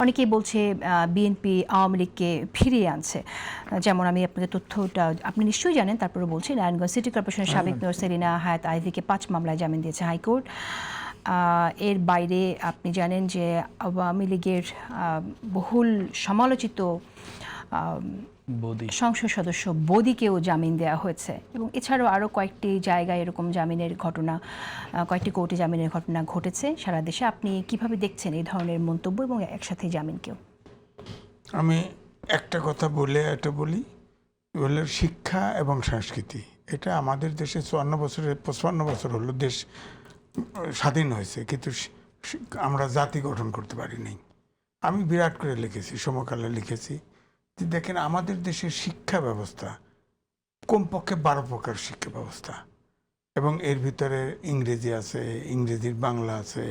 অনেকেই বলছে বিএনপি আওয়ামী লীগকে ফিরিয়ে আনছে। যেমন আমি আপনাকে তথ্যটা আপনি নিশ্চয়ই জানেন, তারপরে বলছি। নারায়ণগঞ্জ সিটি কর্পোরেশনের সাবেক মেয়র সেলিনা হায়াৎ আইভীকে ৫ মামলায় জামিন দিয়েছে হাইকোর্ট। এর বাইরে আপনি জানেন যে আওয়ামী লীগের বহুল সমালোচিত সংসদ সদস্য বদিকেও জামিন দেওয়া হয়েছে, এবং এছাড়াও আরও কয়েকটি জায়গায় এরকম জামিনের ঘটনা, কয়েকটি কোর্টে জামিনের ঘটনা ঘটেছে সারা দেশে। আপনি কিভাবে দেখছেন এই ধরনের মন্তব্য এবং একসাথে জামিনকেও? আমি একটা কথা বলে এটা বলি, বলে শিক্ষা এবং সংস্কৃতি, এটা আমাদের দেশে 55 বছর হলো দেশ স্বাধীন হয়েছে, কিন্তু আমরা জাতি গঠন করতে পারিনি। আমি বিরাট করে লিখেছি, সমকালে লিখেছি যে দেখেন আমাদের দেশের শিক্ষা ব্যবস্থা কমপক্ষে 12 প্রকার শিক্ষা ব্যবস্থা, এবং এর ভিতরে ইংরেজি আছে, ইংরেজির বাংলা আছে,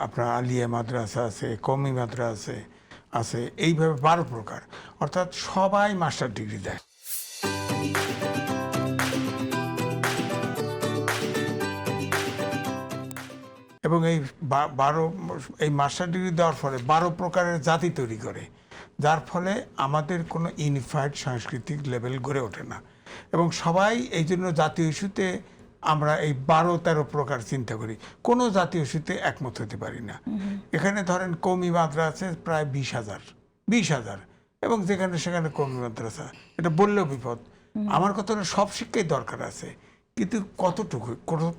আপনার আলিয়া মাদ্রাসা আছে, কওমি মাদ্রাসা আছে, এইভাবে 12 প্রকার, অর্থাৎ সবাই মাস্টার ডিগ্রি দেয়। এবং এই মাস্টার ডিগ্রি দেওয়ার ফলে 12 প্রকারের জাতি তৈরি করে, যার ফলে আমাদের কোনো ইউনিফাইড সাংস্কৃতিক লেভেল গড়ে ওঠে না। এবং সবাই এই জন্য জাতীয় ইস্যুতে আমরা এই 12-13 প্রকার চিন্তা করি, কোনো জাতীয় ইস্যুতে একমত হতে পারি না। এখানে ধরেন কওমি মাদ্রাসা আছে প্রায় 20,000, এবং যেখানে সেখানে কওমি মাদ্রাসা, এটা বললেও বিপদ। আমার কথা হলো সব শিক্ষাই দরকার আছে, কিন্তু কতটুকু,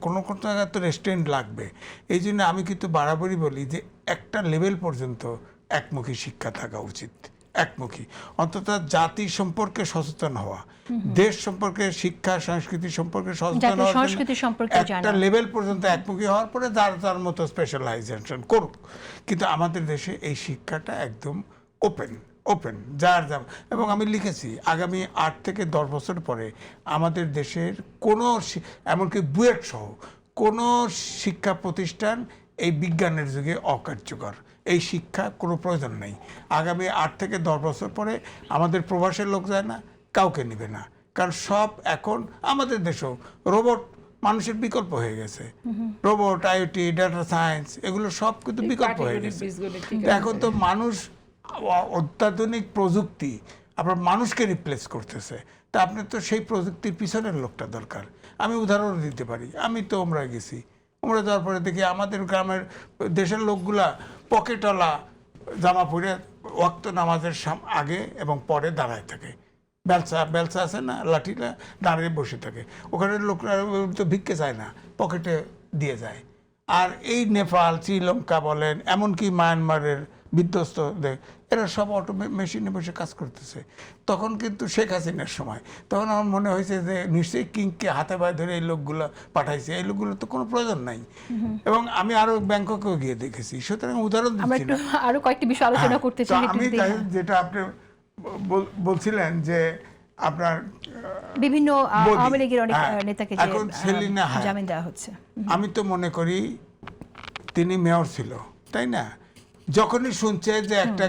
কোনো জায়গায় তো রেস্টুরেন্ট লাগবে। এই জন্য আমি কিন্তু বারবারই বলি যে একটা লেভেল পর্যন্ত একমুখী শিক্ষা থাকা উচিত, একমুখী, অন্তত জাতি সম্পর্কে সচেতন হওয়া, দেশ সম্পর্কে, শিক্ষা সংস্কৃতি সম্পর্কে সচেতন হওয়া, একটা লেভেল পর্যন্ত একমুখী হওয়ার পরে যার মতো স্পেশালাইজেশন করুক। কিন্তু আমাদের দেশে এই শিক্ষাটা একদম ওপেন, যার যা। এবং আমি লিখেছি আগামী 8 থেকে 10 বছর পরে আমাদের দেশের কোনো, এমনকি বুয়েট সহ কোনো শিক্ষা প্রতিষ্ঠান এই বিজ্ঞানের যুগে অকার্যকর, এই শিক্ষা কোনো প্রয়োজন নেই। আগামী 8 থেকে 10 বছর পরে আমাদের প্রবাসের লোক যায় না, কাউকে নেবে না, কারণ সব এখন আমাদের দেশেও রোবট মানুষের বিকল্প হয়ে গেছে। রোবট, আইওটি, ডাটা সায়েন্স, এগুলো সব কিন্তু বিকল্প হয়ে গেছে। এখন তো মানুষ, অত্যাধুনিক প্রযুক্তি আপনার মানুষকে রিপ্লেস করতেছে, তা আপনার তো সেই প্রযুক্তির পিছনের লোকটা দরকার। আমি উদাহরণ দিতে পারি, আমি তো ওমরায় গেছি, ওমরা যাওয়ার পরে দেখি আমাদের গ্রামের দেশের লোকগুলা পকেটওয়ালা জামা পরে ওয়াক্ত নামাজের আগে এবং পরে দাঁড়ায় থাকে, বেলসা আছে না, লাঠিটা, দাঁড়িয়ে বসে থাকে। ওখানে লোকরা তো ভিক্ষে চায় না, পকেটে দিয়ে যায়। আর এই নেপাল, শ্রীলঙ্কা বলেন, এমনকি মায়ানমারের বিধ্বস্ত, এরা সব অটো মেশিনে বসে কাজ করতেছে। তখন কিন্তু শেখ হাসিনার সময়, তখন আমার মনে হয়েছে যে নিশ্চয়ই কিংকে হাতে পায়ে ধরে এই লোকগুলো পাঠাইছে, এই লোকগুলো তো কোনো প্রয়োজন নাই। এবং আমি আরো ব্যাংককেও গিয়ে দেখেছি, সুতরাং উদাহরণ দিচ্ছি না, আরো কয়েকটি বিষয় আলোচনা করতে চাই। আমি যেটা আপনি বলছিলেন যে আপনার বিভিন্ন আওয়ামী লীগের অনেক নেতাকে এখন সেলিনা জামিন দেওয়া হচ্ছে, আমি তো মনে করি তিনি মেয়র ছিল, তাই না? যখনই শুনছে যে একটা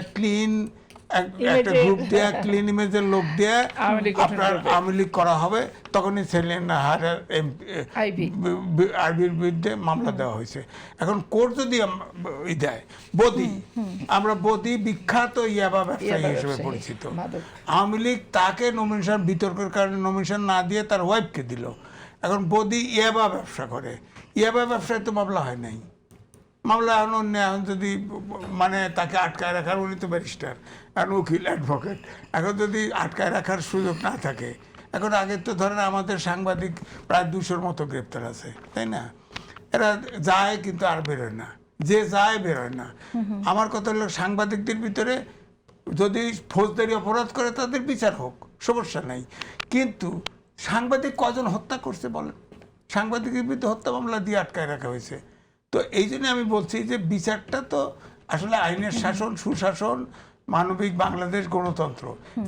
একটা গ্রুপ দিয়ে, ক্লিন ইমেজের লোক দিয়ে আপনার আওয়ামী লীগ করা হবে, তখনই সেলিনা হায়ার আইবির বিরুদ্ধে মামলা দেওয়া হয়েছে। এখন কোর্ট যদি দেয়, আমরা বদি বিখ্যাত ইয়াবা ব্যবসায়ী হিসেবে পরিচিত, আওয়ামী লীগ তাকে নমিনেশন, বিতর্কের কারণে নমিনেশন না দিয়ে তার ওয়াইফকে দিল। এখন বদি ইয়াবা ব্যবসা করে, ইয়াবা ব্যবসায় তো মামলা হয় নাই, মামলা এখন যদি মানে তাকে আটকায় রাখার, উনি তো ব্যারিস্টার, এখন উকিল, অ্যাডভোকেট, এখন যদি আটকায় রাখার সুযোগ না থাকে, এখন আগে তো ধরেন আমাদের সাংবাদিক প্রায় 200-র মতো গ্রেপ্তার আছে, তাই না? এরা যায় কিন্তু আর বেরোয় না, যে যায় বেরোয় না। আমার কথা হলো সাংবাদিকদের ভিতরে যদি ফৌজদারি অপরাধ করে তাদের বিচার হোক, সমস্যা নাই, কিন্তু সাংবাদিক কজন হত্যা করছে বলেন? সাংবাদিকের বিরুদ্ধে হত্যা মামলা দিয়ে আটকায় রাখা হয়েছে। তো এই জন্য আমি বলছি যে বিচারটা তো আসলে আইনের শাসন, সুশাসন, মানবিক বাংলাদেশ, গণতন্ত্র,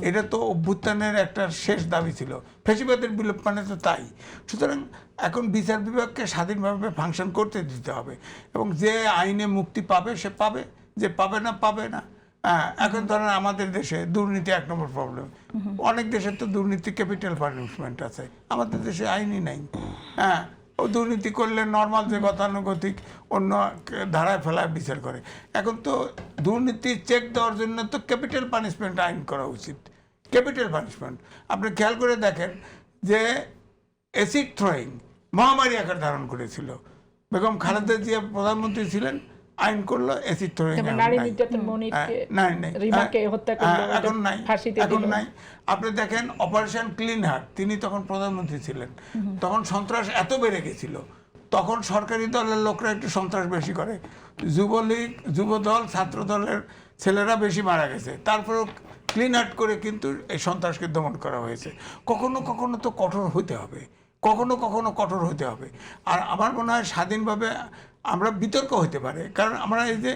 এটা তো অভ্যুত্থানের একটা শেষ দাবি ছিল, ফ্যাসিবাদের বিলোপ মানে তো তাই। সুতরাং এখন বিচার বিভাগকে স্বাধীনভাবে ফাংশন করতে দিতে হবে, এবং যে আইনে মুক্তি পাবে সে পাবে, যে পাবে না। এখন ধরেন আমাদের দেশে দুর্নীতি 1 নম্বর প্রবলেম, অনেক দেশের তো দুর্নীতি ক্যাপিটাল পানিশমেন্ট আছে, আমাদের দেশে আইনই নাই। ও দুর্নীতি করলে নর্মাল যে গতানুগতিক অন্য ধারায় ফেলায় বিচার করে। এখন তো দুর্নীতি চেক দেওয়ার জন্য তো ক্যাপিটাল পানিশমেন্ট আইন করা উচিত, ক্যাপিটাল পানিশমেন্ট। আপনি খেয়াল করে দেখেন যে অ্যাসিড থ্রোয়িং মহামারী আকার ধারণ করেছিল, বেগম খালেদা জিয়া প্রধানমন্ত্রী ছিলেন, আইন করলো অ্যাসিড থ্রোয়িং। নারী নির্যাতন রিমাকে হত্যা করলো, এখন নাই, ফাঁসিতে এখন দিল। নাই। আপনি দেখেন অপারেশন ক্লিন হার্ট, তিনি তখন প্রধানমন্ত্রী ছিলেন, তখন সন্ত্রাস এত বেড়ে গেছিল, তখন সরকারি দলের লোকরা একটু সন্ত্রাস বেশি করে, যুবলীগ, যুবদল, ছাত্র দলের ছেলেরা বেশি মারা গেছে, তারপরেও ক্লিন হার্ট করে কিন্তু এই সন্ত্রাসকে দমন করা হয়েছে। কখনো কখনো তো কঠোর হতে হবে, কখনো কখনো কঠোর হতে হবে। আর আমার মনে হয় স্বাধীনভাবে আমরা বিতর্ক হতে পারে, কারণ আমরা এই যে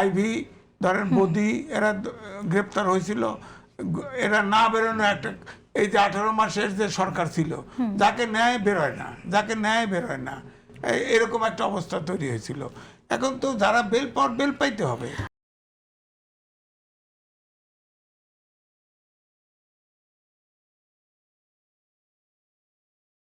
আইভি ধরেন বদি এরা গ্রেপ্তার হয়েছিল, এরা না বেরোনো একটা, এই যে 18 মাসের যে সরকার ছিল, যাকে ন্যায় বেরোয় না, যাকে ন্যায় বেরোয় না, এরকম একটা অবস্থা তৈরি হয়েছিল। এখন তো যারা বেল পাওয়ার বেল পাইতে হবে।